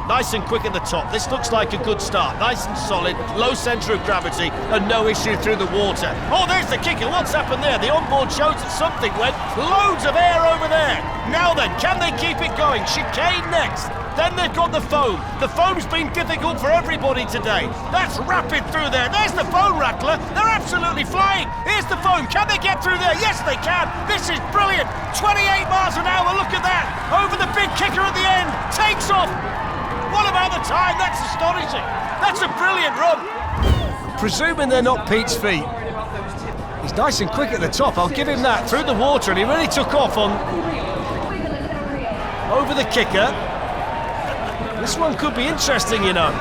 Nice and quick at the top. This looks like a good start. Nice and solid, low centre of gravity, and no issue through the water. Oh, there's the kicker. What's happened there? The onboard shows that something went. Loads of air over there. Now then, can they keep it going? Chicane next. Then they've got the foam. The foam's been difficult for everybody today. That's rapid through there. There's the foam rattler. They're absolutely flying. Here's the foam. Can they get through there? Yes, they can. This is brilliant. 28 miles an hour. Look at that. Over the big kicker at the end. Takes off. What about the time? That's astonishing. That's a brilliant run. Presuming they're not Pete's feet. He's nice and quick at the top. I'll give him that. Through the water, and he really took off on over the kicker. This one could be interesting, you know.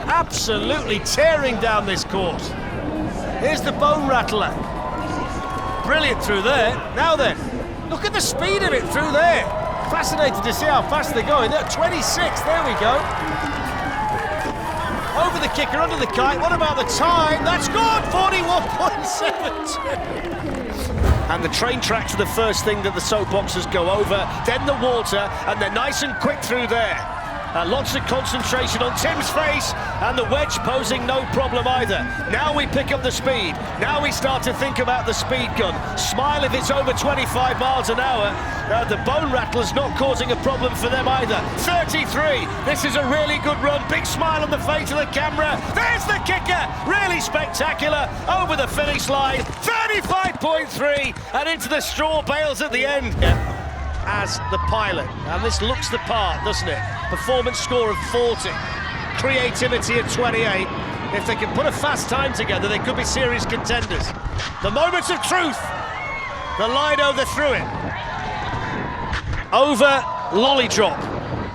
Absolutely tearing down this course. Here's the bone rattler. Brilliant through there. Now then, look at the speed of it through there. Fascinated to see how fast they're going. They're at 26, there we go. Over the kicker, under the kite. What about the time? That's good, 41.72. And the train tracks are the first thing that the soapboxers go over, then the water, and they're nice and quick through there. Lots of concentration on Tim's face, and the wedge posing no problem either. Now we pick up the speed. Now we start to think about the speed gun. Smile if it's over 25 miles an hour. The bone rattler's not causing a problem for them either. 33. This is a really good run. Big smile on the face of the camera. There's the kicker. Really spectacular. Over the finish line. 35.3, and into the straw bales at the end. As the pilot, and this looks the part, doesn't it? Performance score of 40, creativity at 28. If they can put a fast time together, they could be serious contenders. The moments of truth. The Lido, they're through it. Over lolly drop,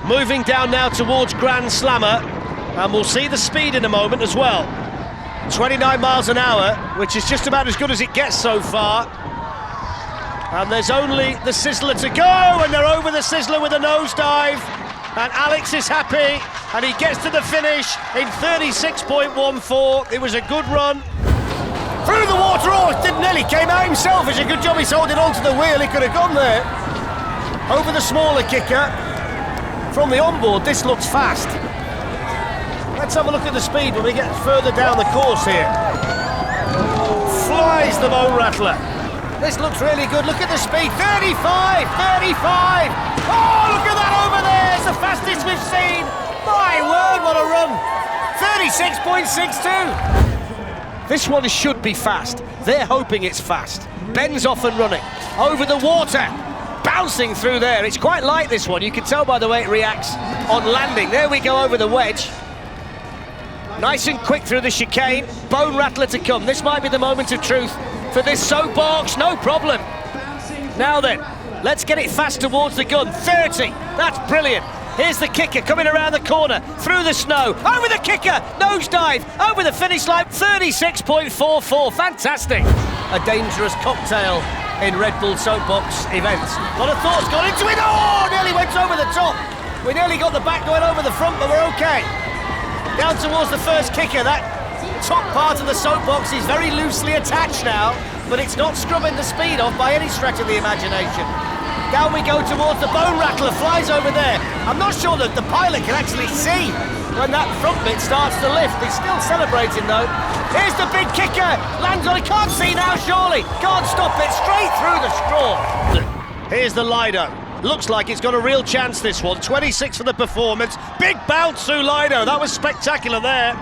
moving down now towards Grand Slammer, and we'll see the speed in a moment as well. 29 miles an hour, which is just about as good as it gets so far. And there's only the Sizzler to go, and they're over the Sizzler with a nosedive. And Alex is happy, and he gets to the finish in 36.14. It was a good run. Through the water, oh, it nearly came out himself. It's a good job he's holding onto the wheel. He could have gone there. Over the smaller kicker. From the onboard, this looks fast. Let's have a look at the speed when we get further down the course here. Flies the bone rattler. This looks really good. Look at the speed. 35, 35. Oh, look at that over there. It's the fastest we've seen. My word, what a run. 36.62. This one should be fast. They're hoping it's fast. Ben's off and running. Over the water. Bouncing through there. It's quite light, this one. You can tell by the way it reacts on landing. There we go over the wedge. Nice and quick through the chicane. Bone rattler to come. This might be the moment of truth for this soapbox. No problem. Now then, let's get it fast towards the gun. 30. That's brilliant. Here's the kicker coming around the corner, through the snow, over the kicker, nosedive, over the finish line, 36.44. Fantastic. A dangerous cocktail in Red Bull Soapbox events. A lot of thoughts gone into it. Oh, nearly went over the top. We nearly got the back going over the front, but we're okay. Down towards the first kicker. That top part of the soapbox is very loosely attached now, but it's not scrubbing the speed off by any stretch of the imagination. Down we go towards the bone rattler, flies over there. I'm not sure that the pilot can actually see when that front bit starts to lift. He's still celebrating though. Here's the big kicker, lands on it, can't see now surely. Can't stop it, straight through the straw. Here's the Lido. Looks like it's got a real chance, this one. 26 for the performance. Big bounce through Lido. That was spectacular there.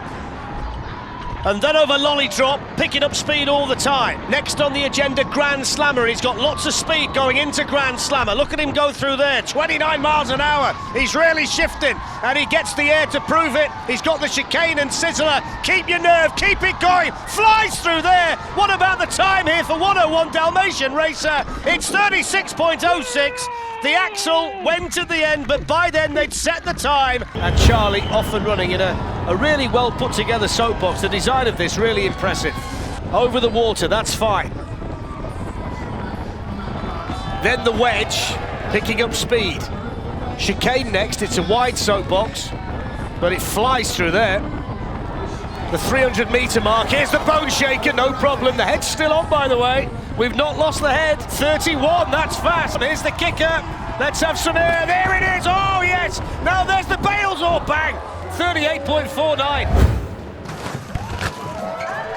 And then over lolly drop, picking up speed all the time. Next on the agenda, Grand Slammer. He's got lots of speed going into Grand Slammer. Look at him go through there. 29 miles an hour. He's really shifting, and he gets the air to prove it. He's got the chicane and Sizzler. Keep your nerve, keep it going. Flies through there. What about the time here for 101 Dalmatian Racer? It's 36.06. The axle went at the end, but by then they'd set the time. And Charlie off and running in a really well put together soapbox. The design of this really impressive. Over the water, that's fine. Then the wedge, picking up speed. Chicane next, it's a wide soapbox, but it flies through there. The 300-metre mark, here's the bone shaker, no problem. The head's still on, by the way. We've not lost the head. 31, that's fast. Here's the kicker. Let's have some air. There it is. Oh, yes. Now there's the bails. Oh, bang. 38.49.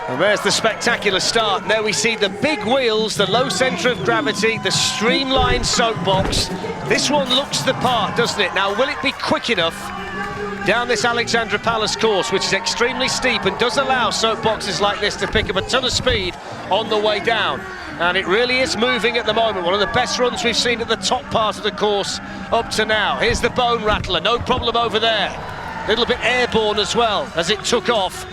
And there's the spectacular start. Now we see the big wheels, the low centre of gravity, the streamlined soapbox. This one looks the part, doesn't it? Now, will it be quick enough down this Alexandra Palace course, which is extremely steep and does allow soapboxes like this to pick up a ton of speed on the way down? And it really is moving at the moment. One of the best runs we've seen at the top part of the course up to now. Here's the bone rattler, no problem over there. A little bit airborne as well as it took off.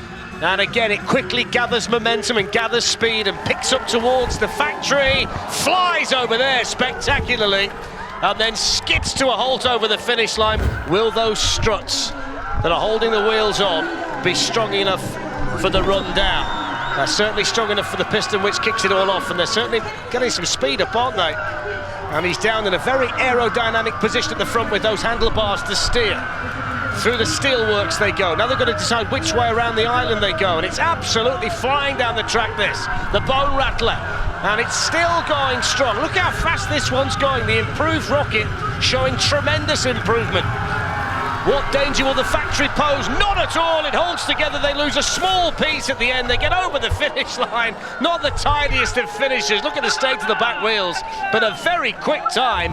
And again, it quickly gathers momentum and gathers speed and picks up towards the factory. Flies over there spectacularly and then skids to a halt over the finish line. Will those struts that are holding the wheels on be strong enough for the run down? They're certainly strong enough for the piston, which kicks it all off, and they're certainly getting some speed up, aren't they? And he's down in a very aerodynamic position at the front with those handlebars to steer. Through the steelworks they go. Now they've got to decide which way around the island they go, and it's absolutely flying down the track, this. The bone rattler, and it's still going strong. Look how fast this one's going. The improved rocket showing tremendous improvement. What danger will the factory pose? Not at all. It holds together. They lose a small piece at the end. They get over the finish line. Not the tidiest of finishes. Look at the state of the back wheels, but a very quick time.